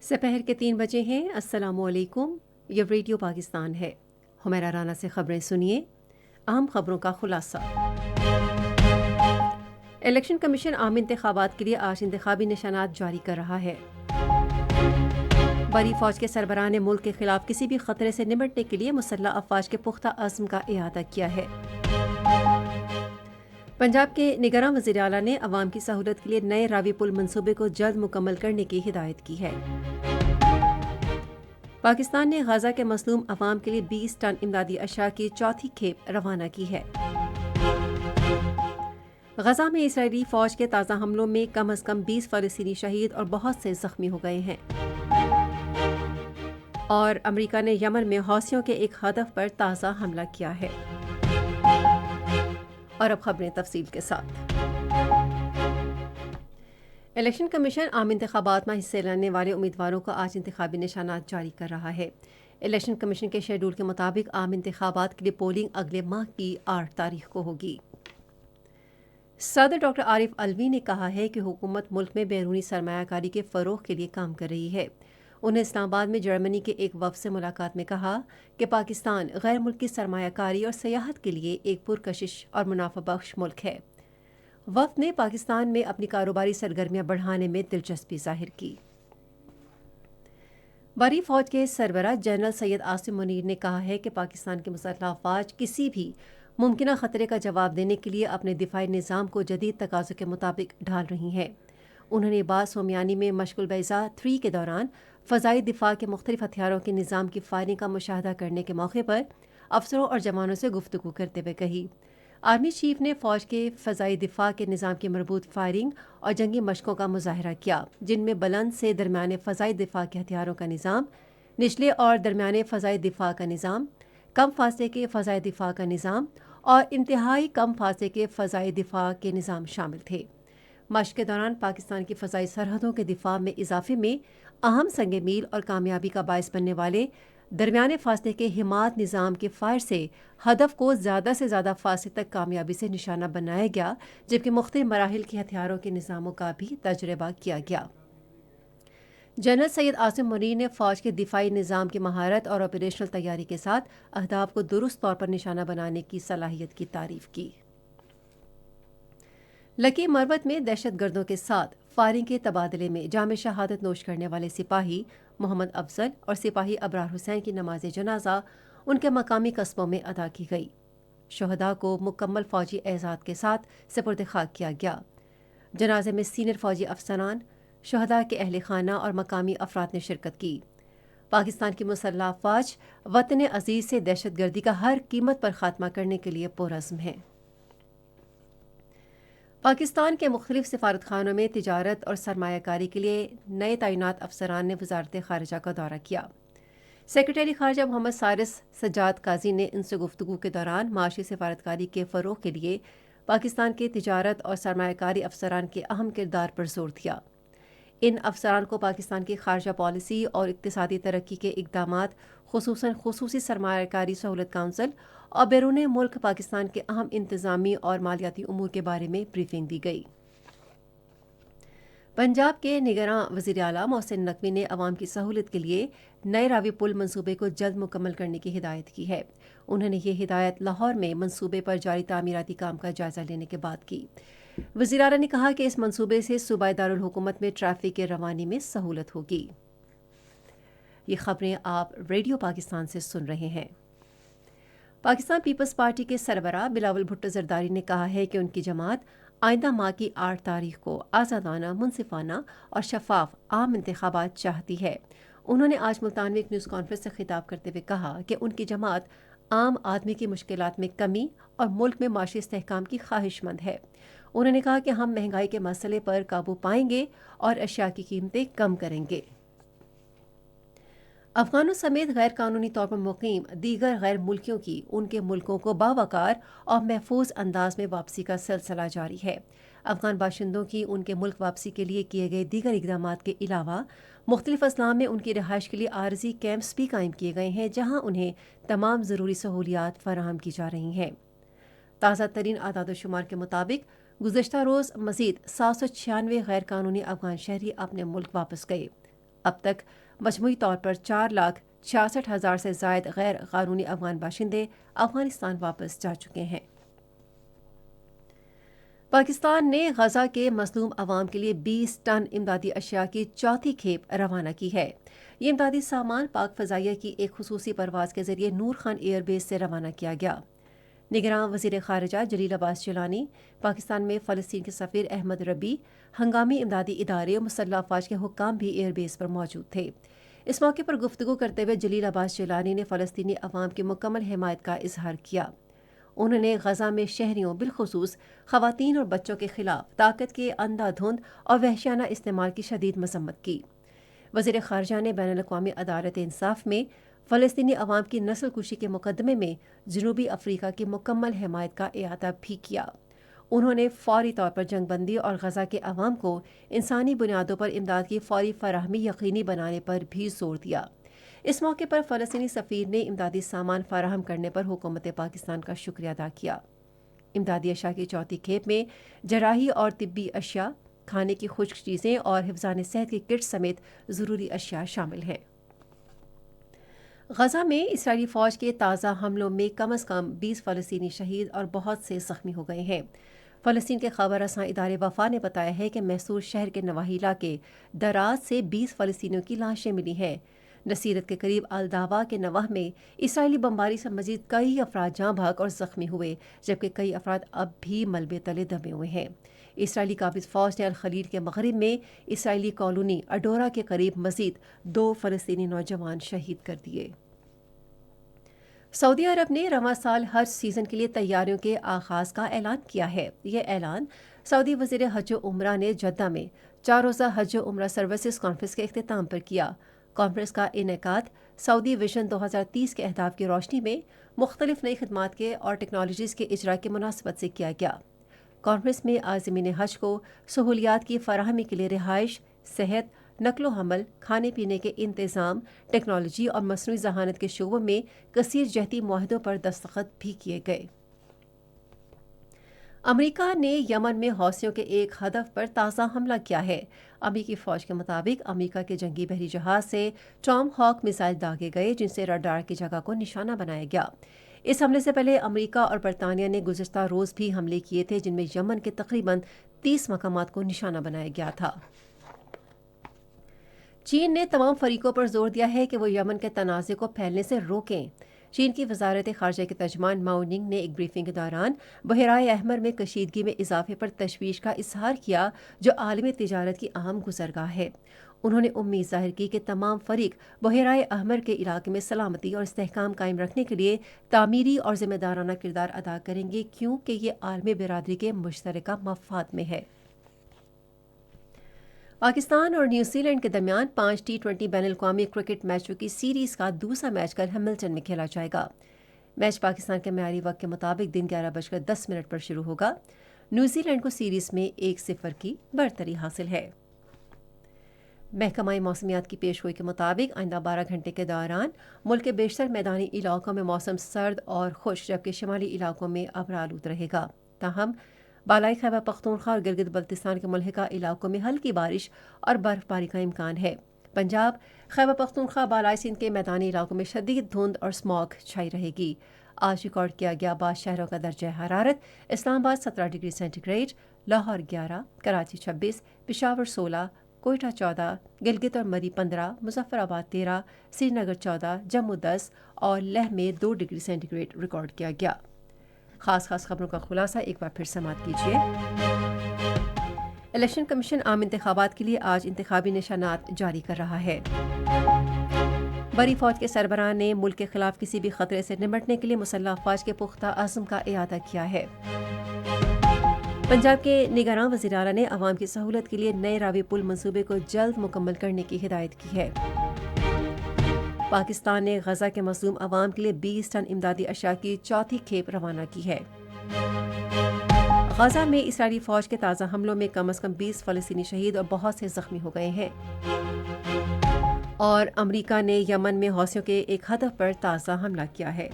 سپہر کے 3 بجے ہیں۔ السلام علیکم، یہ ریڈیو پاکستان ہے۔ حمیرہ رانا سے خبریں سنیے۔ اہم خبروں کا خلاصہ۔ الیکشن کمیشن عام انتخابات کے لیے آج انتخابی نشانات جاری کر رہا ہے۔ بری فوج کے سربراہ نے ملک کے خلاف کسی بھی خطرے سے نمٹنے کے لیے مسلح افواج کے پختہ عزم کا اعادہ کیا ہے۔ پنجاب کے نگراں وزیر اعلیٰ نے عوام کی سہولت کے لیے نئے راوی پل منصوبے کو جلد مکمل کرنے کی ہدایت کی ہے۔ پاکستان نے غزہ کے مظلوم عوام کے لیے 20 ٹن امدادی اشیاء کی چوتھی کھیپ روانہ کی ہے۔ غزہ میں اسرائیلی فوج کے تازہ حملوں میں کم از کم 20 فلسطینی شہید اور بہت سے زخمی ہو گئے ہیں۔ اور امریکہ نے یمن میں حوثیوں کے ایک ہدف پر تازہ حملہ کیا ہے۔ اور اب خبریں تفصیل کے ساتھ۔ الیکشن کمیشن عام انتخابات میں حصے لینے والے امیدواروں کو آج انتخابی نشانات جاری کر رہا ہے۔ الیکشن کمیشن کے شیڈول کے مطابق عام انتخابات کے لیے پولنگ اگلے ماہ کی 8 تاریخ کو ہوگی۔ صدر ڈاکٹر عارف علوی نے کہا ہے کہ حکومت ملک میں بیرونی سرمایہ کاری کے فروغ کے لیے کام کر رہی ہے۔ انہوں نے اسلام آباد میں جرمنی کے ایک وفد سے ملاقات میں کہا کہ پاکستان غیر ملکی سرمایہ کاری اور سیاحت کے لیے ایک پرکشش اور منافع بخش ملک ہے۔ وفد نے پاکستان میں اپنی کاروباری سرگرمیاں بڑھانے میں دلچسپی ظاہر کی۔ بری فوج کے سربراہ جنرل سید عاصم منیر نے کہا ہے کہ پاکستان کی مسلح افواج کسی بھی ممکنہ خطرے کا جواب دینے کے لیے اپنے دفاعی نظام کو جدید تقاضوں کے مطابق ڈھال رہی ہیں۔ انہوں نے بعض سومیانی میں مشغول بیضا 3 کے دوران فضائی دفاع کے مختلف ہتھیاروں کے نظام کی فائرنگ کا مشاہدہ کرنے کے موقع پر افسروں اور جوانوں سے گفتگو کرتے ہوئے کہی۔ آرمی چیف نے فوج کے فضائی دفاع کے نظام کی مربوط فائرنگ اور جنگی مشقوں کا مظاہرہ کیا، جن میں بلند سے درمیانے فضائی دفاع کے ہتھیاروں کا نظام، نچلے اور درمیانے فضائی دفاع کا نظام، کم فاصلے کے فضائی دفاع کا نظام اور انتہائی کم فاصلے کے فضائی دفاع کے نظام شامل تھے۔ مشق کے دوران پاکستان کی فضائی سرحدوں کے دفاع میں اضافے میں اہم سنگ میل اور کامیابی کا باعث بننے والے درمیانے فاصلے کے حمایت نظام کے فائر سے ہدف کو زیادہ سے زیادہ فاصلے تک کامیابی سے نشانہ بنایا گیا، جبکہ مختلف مراحل کے ہتھیاروں کے نظاموں کا بھی تجربہ کیا گیا۔ جنرل سید عاصم منیر نے فوج کے دفاعی نظام کی مہارت اور آپریشنل تیاری کے ساتھ اہداف کو درست طور پر نشانہ بنانے کی صلاحیت کی تعریف کی۔ لکی مروت میں دہشت گردوں کے ساتھ فائرنگ کے تبادلے میں جام شہادت نوش کرنے والے سپاہی محمد افضل اور سپاہی ابرار حسین کی نماز جنازہ ان کے مقامی قصبوں میں ادا کی گئی۔ شہداء کو مکمل فوجی اعزاز کے ساتھ سپرد خاک کیا گیا۔ جنازے میں سینئر فوجی افسران، شہداء کے اہل خانہ اور مقامی افراد نے شرکت کی۔ پاکستان کی مسلح افواج وطن عزیز سے دہشت گردی کا ہر قیمت پر خاتمہ کرنے کے لیے پرعزم ہے۔ پاکستان کے مختلف سفارت خانوں میں تجارت اور سرمایہ کاری کے لیے نئے تعینات افسران نے وزارت خارجہ کا دورہ کیا۔ سیکرٹری خارجہ محمد سارس سجاد قاضی نے ان سے گفتگو کے دوران معاشی سفارتکاری کے فروغ کے لیے پاکستان کے تجارت اور سرمایہ کاری افسران کے اہم کردار پر زور دیا۔ ان افسران کو پاکستان کی خارجہ پالیسی اور اقتصادی ترقی کے اقدامات، خصوصاً خصوصی سرمایہ کاری سہولت کونسل اور بیرون ملک پاکستان کے اہم انتظامی اور مالیاتی امور کے بارے میں بریفنگ دی گئی۔ پنجاب کے نگراں وزیر اعلیٰ محسن نقوی نے عوام کی سہولت کے لیے نئے راوی پل منصوبے کو جلد مکمل کرنے کی ہدایت کی ہے۔ انہوں نے یہ ہدایت لاہور میں منصوبے پر جاری تعمیراتی کام کا جائزہ لینے کے بعد کی۔ وزیر اعلیٰ نے کہا کہ اس منصوبے سے صوبائی دارالحکومت میں ٹریفک کے روانی میں سہولت ہوگی۔ یہ خبریں آپ ریڈیو پاکستان سے سن رہے ہیں۔ پاکستان پیپلز پارٹی کے سربراہ بلاول بھٹو زرداری نے کہا ہے کہ ان کی جماعت آئندہ ماہ کی 8 تاریخ کو آزادانہ، منصفانہ اور شفاف عام انتخابات چاہتی ہے۔ انہوں نے آج ملتان میں ایک نیوز کانفرنس سے خطاب کرتے ہوئے کہا کہ ان کی جماعت عام آدمی کی مشکلات میں کمی اور ملک میں معاشی استحکام کی خواہش مند ہے۔ انہوں نے کہا کہ ہم مہنگائی کے مسئلے پر قابو پائیں گے اور اشیاء کی قیمتیں کم کریں گے۔ افغانوں سمیت غیر قانونی طور پر مقیم دیگر غیر ملکیوں کی ان کے ملکوں کو باوقار اور محفوظ انداز میں واپسی کا سلسلہ جاری ہے۔ افغان باشندوں کی ان کے ملک واپسی کے لیے کیے گئے دیگر اقدامات کے علاوہ مختلف اضلاع میں ان کی رہائش کے لیے عارضی کیمپس بھی قائم کیے گئے ہیں، جہاں انہیں تمام ضروری سہولیات فراہم کی جا رہی ہیں۔ تازہ ترین اعداد و شمار کے مطابق گزشتہ روز مزید 796 غیر قانونی افغان شہری اپنے ملک واپس گئے۔ اب تک مجموعی طور پر 4,66,000 سے زائد غیر قانونی افغان باشندے افغانستان واپس جا چکے ہیں۔ پاکستان نے غزہ کے مظلوم عوام کے لیے 20 ٹن امدادی اشیاء کی چوتھی کھیپ روانہ کی ہے۔ یہ امدادی سامان پاک فضائیہ کی ایک خصوصی پرواز کے ذریعے نور خان ایئر بیس سے روانہ کیا گیا۔ نگراں وزیر خارجہ جلیل عباس جیلانی، پاکستان میں فلسطین کے سفیر احمد ربیع، ہنگامی امدادی ادارے اور مسلح افواج کے حکام بھی ایئر بیس پر موجود تھے۔ اس موقع پر گفتگو کرتے ہوئے جلیل عباس جیلانی نے فلسطینی عوام کی مکمل حمایت کا اظہار کیا۔ انہوں نے غزہ میں شہریوں بالخصوص خواتین اور بچوں کے خلاف طاقت کے اندھا دھند اور وحشیانہ استعمال کی شدید مذمت کی۔ وزیر خارجہ نے بین الاقوامی عدالت انصاف میں فلسطینی عوام کی نسل کشی کے مقدمے میں جنوبی افریقہ کی مکمل حمایت کا اعادہ بھی کیا۔ انہوں نے فوری طور پر جنگ بندی اور غزہ کے عوام کو انسانی بنیادوں پر امداد کی فوری فراہمی یقینی بنانے پر بھی زور دیا۔ اس موقع پر فلسطینی سفیر نے امدادی سامان فراہم کرنے پر حکومت پاکستان کا شکریہ ادا کیا۔ امدادی اشیاء کی چوتھی کھیپ میں جراحی اور طبی اشیاء، کھانے کی خشک چیزیں اور حفظان صحت کی کٹ سمیت ضروری اشیاء شامل ہیں۔ غزہ میں اسرائیلی فوج کے تازہ حملوں میں کم از کم 20 فلسطینی شہید اور بہت سے زخمی ہو گئے ہیں۔ فلسطین کے خبر رساں ادارے وفا نے بتایا ہے کہ محصور شہر کے نواحی علاقے دراز سے 20 فلسطینیوں کی لاشیں ملی ہیں۔ نصیرت کے قریب الداوا کے نواح میں اسرائیلی بمباری سے مزید کئی افراد جاں بحق اور زخمی ہوئے، جبکہ کئی افراد اب بھی ملبے تلے دبے ہوئے ہیں۔ اسرائیلی قابض فوج نے الخلیل کے مغرب میں اسرائیلی کالونی اڈورا کے قریب مزید 2 فلسطینی نوجوان شہید کر دیے۔ سعودی عرب نے رواں سال حج سیزن کے لیے تیاریوں کے آغاز کا اعلان کیا ہے۔ یہ اعلان سعودی وزیر حج و عمرہ نے جدہ میں 4 روزہ حج و عمرہ سروسز کانفرنس کے اختتام پر کیا۔ کانفرنس کا انعقاد سعودی ویژن 2030 کے اہداف کی روشنی میں مختلف نئی خدمات کے اور ٹیکنالوجیز کے اجرا کی مناسبت سے کیا گیا۔ کانفرنس میں عازمین حج کو سہولیات کی فراہمی کے لیے رہائش، صحت، نقل و حمل، کھانے پینے کے انتظام، ٹیکنالوجی اور مصنوعی ذہانت کے شعبوں میں کثیر جہتی معاہدوں پر دستخط بھی کیے گئے۔ امریکہ نے یمن میں حوثیوں کے ایک ہدف پر تازہ حملہ کیا ہے۔ امریکی فوج کے مطابق امریکہ کے جنگی بحری جہاز سے ٹام ہاک میزائل داغے گئے، جن سے رڈار کی جگہ کو نشانہ بنایا گیا۔ اس حملے سے پہلے امریکہ اور برطانیہ نے گزشتہ روز بھی حملے کیے تھے، جن میں یمن کے تقریباً 30 مقامات کو نشانہ بنایا گیا تھا۔ چین نے تمام فریقوں پر زور دیا ہے کہ وہ یمن کے تنازع کو پھیلنے سے روکیں۔ چین کی وزارت خارجہ کے ترجمان ماؤ ننگ نے ایک بریفنگ کے دوران بحیرہ احمر میں کشیدگی میں اضافے پر تشویش کا اظہار کیا، جو عالمی تجارت کی اہم گزرگاہ ہے۔ انہوں نے امید ظاہر کی کہ تمام فریق بحیرہ احمر کے علاقے میں سلامتی اور استحکام قائم رکھنے کے لیے تعمیری اور ذمہ دارانہ کردار ادا کریں گے، کیونکہ یہ عالمی برادری کے مشترکہ مفاد میں ہے۔ پاکستان اور نیوزی لینڈ کے درمیان 5 T20 بین الاقوامی کرکٹ میچوں کی سیریز کا دوسرا میچ کل ہیملٹن میں کھیلا جائے گا۔ میچ پاکستان کے معیاری وقت کے مطابق دن 11:10 پر شروع ہوگا۔ نیوزی لینڈ کو سیریز میں 1-0 کی برتری حاصل ہے۔ محکمہ موسمیات کی پیشگوئی کے مطابق آئندہ 12 گھنٹے کے دوران ملک کے بیشتر میدانی علاقوں میں موسم سرد اور خشک، جبکہ شمالی علاقوں میں ابرآلود رہے گا۔ تاہم بالائی خیبر پختونخوا اور گلگت بلتستان کے ملحقہ علاقوں میں ہلکی بارش اور برف باری کا امکان ہے۔ پنجاب، خیبر پختونخوا، بالائی سندھ کے میدانی علاقوں میں شدید دھند اور اسماگ چھائی رہے گی۔ آج ریکارڈ کیا گیا بعض شہروں کا درجہ حرارت: Islamabad 17 degree centigrade, Lahore 11، Karachi 26، Peshawar 16، Quetta 14، Gilgit اور مری 15، مظفر آباد 13، سری نگر 14، جموں 10 اور لیہ میں 2 ڈگری سینٹی گریڈ ریکارڈ کیا گیا۔ خاص خبروں کا خلاصہ ایک بار پھر سماعت کیجیے۔ الیکشن کمیشن عام انتخابات کے لیے آج انتخابی نشانات جاری کر رہا ہے۔ بری فوج کے سربراہ نے ملک کے خلاف کسی بھی خطرے سے نمٹنے کے لیے مسلح افواج کے پختہ عزم کا اعادہ کیا ہے۔ پنجاب کے نگراں وزیر اعلیٰ نے عوام کی سہولت کے لیے نئے راوی پل منصوبے کو جلد مکمل کرنے کی ہدایت کی ہے۔ پاکستان نے غزہ کے مظلوم عوام کے لیے 20 ٹن امدادی اشیاء کی چوتھی کھیپ روانہ کی ہے۔ غزہ میں اسرائیلی فوج کے تازہ حملوں میں کم از کم 20 فلسطینی شہید اور بہت سے زخمی ہو گئے ہیں۔ اور امریکہ نے یمن میں حوثیوں کے ایک ہدف پر تازہ حملہ کیا ہے۔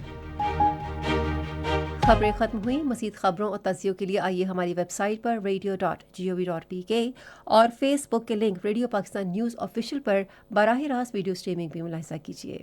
خبریں ختم ہوئیں. مزید خبروں اور تجزیوں کے لیے آئیے ہماری ویب سائٹ پر radio.gov.pk اور فیس بک کے link radio Pakistan news official پر براہ راست ویڈیو اسٹریمنگ بھی ملاحظہ کیجیے.